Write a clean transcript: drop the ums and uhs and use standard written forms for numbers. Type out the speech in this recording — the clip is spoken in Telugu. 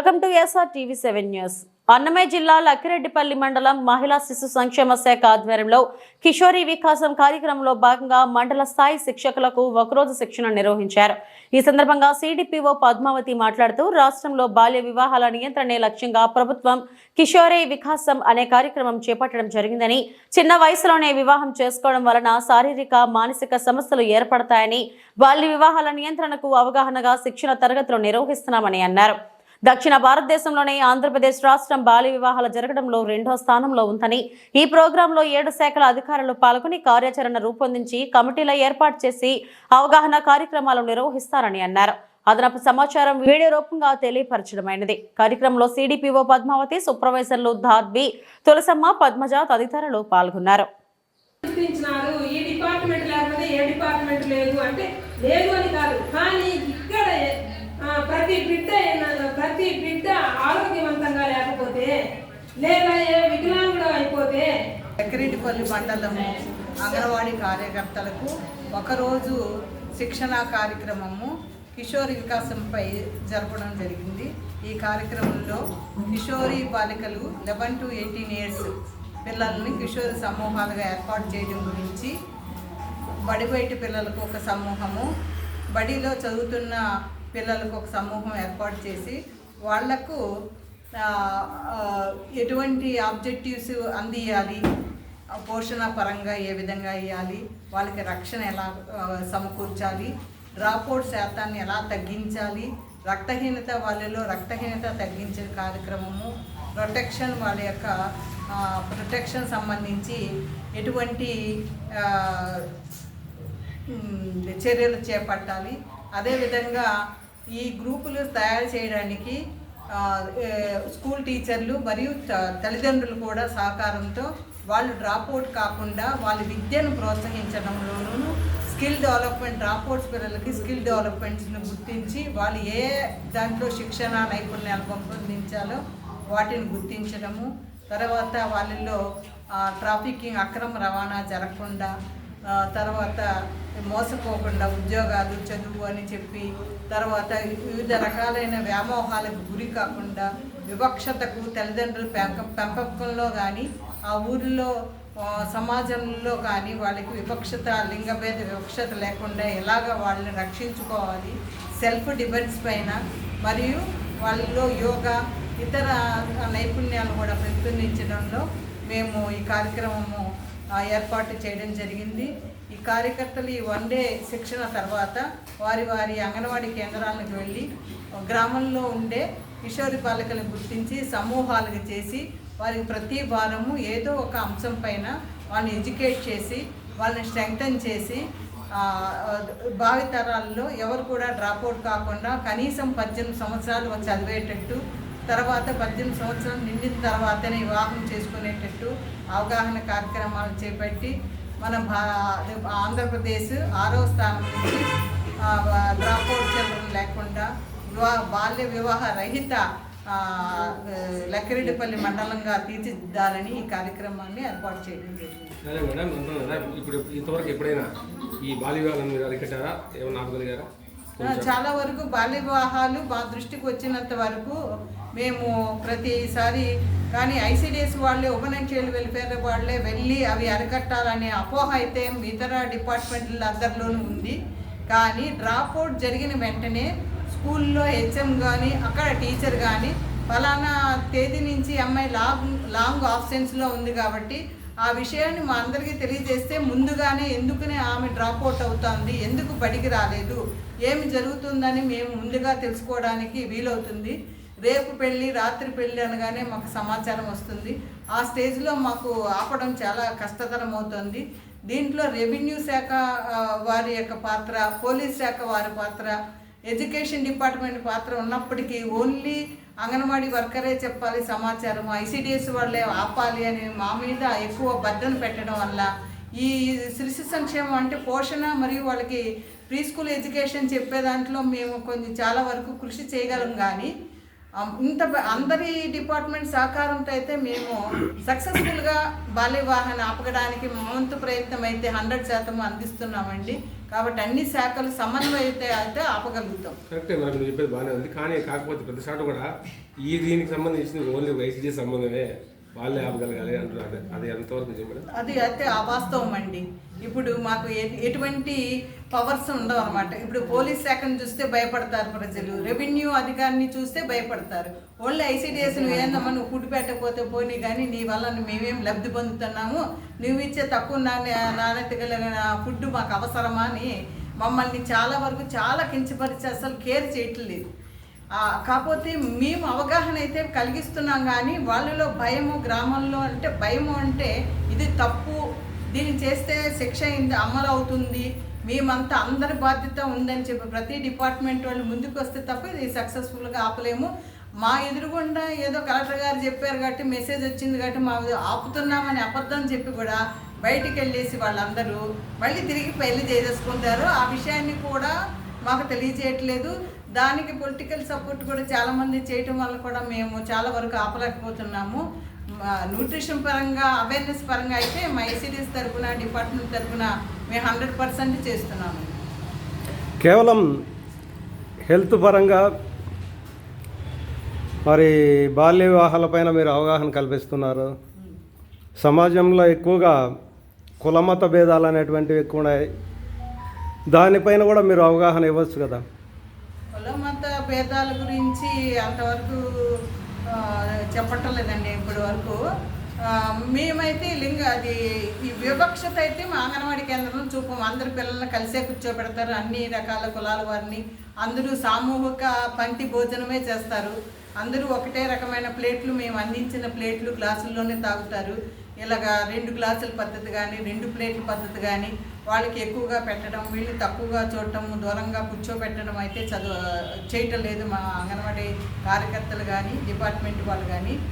వెల్కమ్ టు ఎస్ఆర్ టీవీ7 న్యూస్. అన్నమయ్య జిల్లా లక్కిరెడ్డిపల్లి మండలం మహిళా శిశు సంక్షేమ శాఖ ఆధ్వర్యంలో కిషోరీ వికాసం కార్యక్రమంలో భాగంగా మండల స్థాయి శిక్షకులకు ఒకరోజు శిక్షణ నిర్వహించారు. ఈ సందర్భంగా సిడిపిఓ పద్మావతి మాట్లాడుతూ రాష్ట్రంలో బాల్య వివాహాల నియంత్రణే లక్ష్యంగా ప్రభుత్వం కిషోరీ వికాసం అనే కార్యక్రమం చేపట్టడం జరిగిందని, చిన్న వయసులోనే వివాహం చేసుకోవడం వలన శారీరక మానసిక సమస్యలు ఏర్పడతాయని, బాల్య వివాహాల నియంత్రణకు అవగాహనగా శిక్షణ తరగతులు నిర్వహిస్తున్నామని అన్నారు. దక్షిణ భారతదేశంలోనే ఆంధ్రప్రదేశ్ రాష్ట్రం బాల్య వివాహాలు జరగడంలో 2వ స్థానంలో ఉందని, ఈ ప్రోగ్రాంలో 7 శాఖల అధికారులు పాల్గొని కార్యాచరణ రూపొందించి కమిటీల ఏర్పాటు చేసి అవగాహన కార్యక్రమాలు నిర్వహిస్తారని అన్నారు. అదనపు సమాచారం వీడియో రూపంగా తెలియపరచడమైనది. కార్యక్రమంలో సిడిపిఓ పద్మావతి, సూపర్వైజర్లు ధార్బి, తులసమ్మ, పద్మజ తదితరులు పాల్గొన్నారు. ప్రతి బిడ్డ ఆరోగ్యవంతంగా లేకపోతే లేదా వికలాంగుడు అయిపోతే లక్కిరెడ్డిపల్లి మండలము అంగన్వాడీ కార్యకర్తలకు ఒకరోజు శిక్షణ కార్యక్రమము కిషోరి వికాసంపై జరపడం జరిగింది. ఈ కార్యక్రమంలో కిషోరీ బాలికలు 11 to 18 years పిల్లల్ని కిషోరి సమూహాలుగా ఏర్పాటు చేయడం గురించి, బడి బయట పిల్లలకు ఒక సమూహము, బడిలో చదువుతున్న పిల్లలకు ఒక సమూహం ఏర్పాటు చేసి వాళ్లకు ఎటువంటి ఆబ్జెక్టివ్స్ అందియాలి, పోషణ పరంగా ఏ విధంగా ఇవ్వాలి, వాళ్ళకి రక్షణ ఎలా సమకూర్చాలి, డ్రాప్అవుట్ శాతాన్ని ఎలా తగ్గించాలి, రక్తహీనత వాళ్ళలో రక్తహీనత తగ్గించే కార్యక్రమము, ప్రొటెక్షన్ వాళ్ళ యొక్క ప్రొటెక్షన్ సంబంధించి ఎటువంటి చర్యలు చేపట్టాలి, అదేవిధంగా ఈ గ్రూపులు తయారు చేయడానికి స్కూల్ టీచర్లు మరియు తల్లిదండ్రులు కూడా సహకారంతో వాళ్ళు డ్రాప్అవుట్ కాకుండా వాళ్ళ విద్యను ప్రోత్సహించడంలోనూ స్కిల్ డెవలప్మెంట్, డ్రాప్అవుట్స్ పిల్లలకి స్కిల్ డెవలప్మెంట్స్ను గుర్తించి వాళ్ళు ఏ దాంట్లో శిక్షణ నైపుణ్యాలు పెంపొందించాలో వాటిని గుర్తించడము, తర్వాత వాళ్ళల్లో ట్రాఫికింగ్, అక్రమ రవాణా జరగకుండా, తర్వాత మోసపోకుండా ఉద్యోగాలు, చదువు అని చెప్పి, తర్వాత వివిధ రకాలైన వ్యామోహాలకు గురి కాకుండా, వివక్షతకు తల్లిదండ్రుల పెంపకంలో కానీ ఆ ఊరిలో సమాజంలో కానీ వాళ్ళకి వివక్షత, లింగభేద వివక్షత లేకుండా ఎలాగ వాళ్ళని రక్షించుకోవాలి, సెల్ఫ్ డిఫెన్స్ పైన మరియు వాళ్ళలో యోగా, ఇతర నైపుణ్యాలు కూడా పెంపొందించడంలో మేము ఈ కార్యక్రమము ఏర్పాటు చేయడం జరిగింది. ఈ కార్యకర్తలు ఈ 1 day శిక్షణ తర్వాత వారి వారి అంగన్వాడీ కేంద్రాలకు వెళ్ళి గ్రామంలో ఉండే కిషోరి బాలికలను గుర్తించి సమూహాలుగా చేసి వారికి ప్రతి వారము ఏదో ఒక అంశం పైన వాళ్ళని ఎడ్యుకేట్ చేసి వాళ్ళని స్ట్రెంగ్తన్ చేసి భావితరాల్లో ఎవరు కూడా డ్రాప్అవుట్ కాకుండా కనీసం 18 సంవత్సరాలు చదివేటట్టు, తర్వాత 18 సంవత్సరాలు నిండిన తర్వాతనే వివాహం చేసుకునేటట్టు అవగాహన కార్యక్రమాలు చేపట్టి మన ఆంధ్రప్రదేశ్ 6వ స్థానం నుంచి డ్రాప్అవుట్ చిల్డ్రన్ లేకుండా బాల్య వివాహ రహిత లక్కిరెడ్డిపల్లి మండలంగా తీర్చిదిద్దాలని ఈ కార్యక్రమాన్ని ఏర్పాటు చేయడం జరిగింది. ఇప్పుడు ఇంతవరకు ఎప్పుడైనా ఈ బాల్య వివాహాలను మీరు అరికట్టారా? ఏమన్నా ఆపగలిగారా? చాలా వరకు బాల్య వివాహాలు మా దృష్టికి వచ్చినంత వరకు మేము ప్రతిసారి కానీ ఐసిడిఎస్ వాళ్ళే, ఉమెన్ చైల్డ్ వెల్ఫేర్ వాళ్ళే వెళ్ళి అవి అరికట్టాలనే అపోహ అయితే ఇతర డిపార్ట్మెంట్ల అందరిలోనూ ఉంది. కానీ డ్రాప్అవుట్ జరిగిన వెంటనే స్కూల్లో హెచ్ఎం కానీ అక్కడ టీచర్ కానీ ఫలానా తేదీ నుంచి అమ్మాయి లాంగ్ ఆబ్సెన్స్లో ఉంది కాబట్టి ఆ విషయాన్ని మా అందరికీ తెలియజేస్తే ముందుగానే ఎందుకనే ఆమె డ్రాప్అవుట్ అవుతుంది, ఎందుకు బడికి రాలేదు, ఏమి జరుగుతుందని మేము ముందుగా తెలుసుకోవడానికి వీలవుతుంది. రేపు పెళ్ళి, రాత్రి పెళ్ళి అనగానే మాకు సమాచారం వస్తుంది. ఆ స్టేజ్లో మాకు ఆపడం చాలా కష్టతరం అవుతుంది. దీంట్లో రెవెన్యూ శాఖ వారి యొక్క పాత్ర, పోలీస్ శాఖ వారి పాత్ర, ఎడ్యుకేషన్ డిపార్ట్మెంట్ పాత్ర ఉన్నప్పటికీ ఓన్లీ అంగన్వాడీ వర్కరే చెప్పాలి సమాచారం, ఐసిడిఎస్ వాళ్ళే ఆపాలి అని మా మీద ఎక్కువ బర్డెన్ పెట్టడం వల్ల ఈ శిశు సంక్షేమం అంటే పోషణ మరియు వాళ్ళకి ప్రీ స్కూల్ ఎడ్యుకేషన్ చెప్పే దాంట్లో మేము కొంచెం చాలా వరకు కృషి చేయగలం. కానీ అందరి డిపార్ట్మెంట్ సహకారంతో అయితే మేము సక్సెస్ఫుల్గా బాల్య వివాహాన్ని ఆపగడానికి మా వంతు ప్రయత్నం అయితే 100% అందిస్తున్నామండి. కాబట్టి అన్ని శాఖలు సమన్వయత అయితే ఆపగలుగుతాం. కరెక్టే, మరి మీరు చెప్పేది బాగానే ఉంది. కానీ కాకపోతే ప్రతి చోట కూడా దీనికి సంబంధించిన ఓన్లీ వైసీజీ సంబంధమే వాళ్ళే ఆపగలగాలి అంటున్నారు. అది ఎంతవరకు నిజం? అది అయితే అవాస్తవం అండి. ఇప్పుడు మాకు ఎటువంటి పవర్స్ ఉండవు అనమాట. ఇప్పుడు పోలీస్ శాఖను చూస్తే భయపడతారు ప్రజలు, రెవెన్యూ అధికారిని చూస్తే భయపడతారు. ఓన్లీ ఐసీడీఎస్ నువ్వు ఏందమ్మా నువ్వు ఫుడ్ పెట్టకపోతే పోనీ కానీ నీ వల్ల మేమేం లబ్ధి పొందుతున్నాము, నువ్వు ఇచ్చే తక్కువ నాణ్యత కలిగిన ఫుడ్ మాకు అవసరమా అని మమ్మల్ని చాలా వరకు చాలా కించపరిచి అసలు కేర్ చేయట్లేదు. కాకపోతే మేము అవగాహన అయితే కలిగిస్తున్నాం, కానీ వాళ్ళలో భయము, గ్రామంలో అంటే భయము అంటే ఇది తప్పు, దీన్ని చేస్తే శిక్ష అమలు అవుతుంది, మేమంతా అందరి బాధ్యత ఉందని చెప్పి ప్రతి డిపార్ట్మెంట్ వాళ్ళు ముందుకు వస్తే తప్ప ఇది సక్సెస్ఫుల్గా ఆపలేము. మా ఎదురుగుండా ఏదో కలెక్టర్ గారు చెప్పారు కాబట్టి మెసేజ్ వచ్చింది కాబట్టి మా ఆపుతున్నామని అబద్ధం చెప్పి కూడా బయటికి వెళ్ళేసి వాళ్ళందరూ మళ్ళీ తిరిగి పెళ్లి చేసేసుకుంటారు. ఆ విషయాన్ని కూడా మాకు తెలియజేయట్లేదు. దానికి పొలిటికల్ సపోర్ట్ కూడా చాలామంది చేయటం వల్ల కూడా మేము చాలా వరకు ఆపలేకపోతున్నాము. న్యూట్రిషన్ పరంగా, అవేర్నెస్ పరంగా అయితే మా ఐసీడీఎస్ తరఫున, డిపార్ట్మెంట్ తరఫున మేము 100% చేస్తున్నాము. కేవలం హెల్త్ పరంగా మరి బాల్య వివాహాలపైన మీరు అవగాహన కల్పిస్తున్నారు. సమాజంలో ఎక్కువగా కులమత భేదాలు అనేటువంటివి ఎక్కువ ఉన్నాయి, దానిపైన కూడా మీరు అవగాహన ఇవ్వచ్చు కదా. కులమత భేదాల గురించి అంతవరకు చెప్పటం లేదండి ఇప్పటి వరకు. మేమైతే ఈ వివక్షత అయితే మా అంగన్వాడీ కేంద్రంలో చూపం. అందరు పిల్లల్ని కలిసే కూర్చోబెడతారు, అన్ని రకాల కులాల వారిని. అందరూ సామూహిక పంక్తి భోజనమే చేస్తారు. అందరూ ఒకటే రకమైన ప్లేట్లు, మేము అందించిన ప్లేట్లు గ్లాసుల్లోనే తాగుతారు. ఇలాగా 2 గ్లాసుల పద్ధతి కానీ 2 ప్లేట్ల పద్ధతి కానీ వాళ్ళకి ఎక్కువగా పెట్టడం, వీళ్ళు తక్కువగా చూడటం, దూరంగా కూర్చోబెట్టడం అయితే చేయటం లేదు మా అంగన్వాడీ కార్యకర్తలు కానీ డిపార్ట్మెంట్ వాళ్ళు కానీ.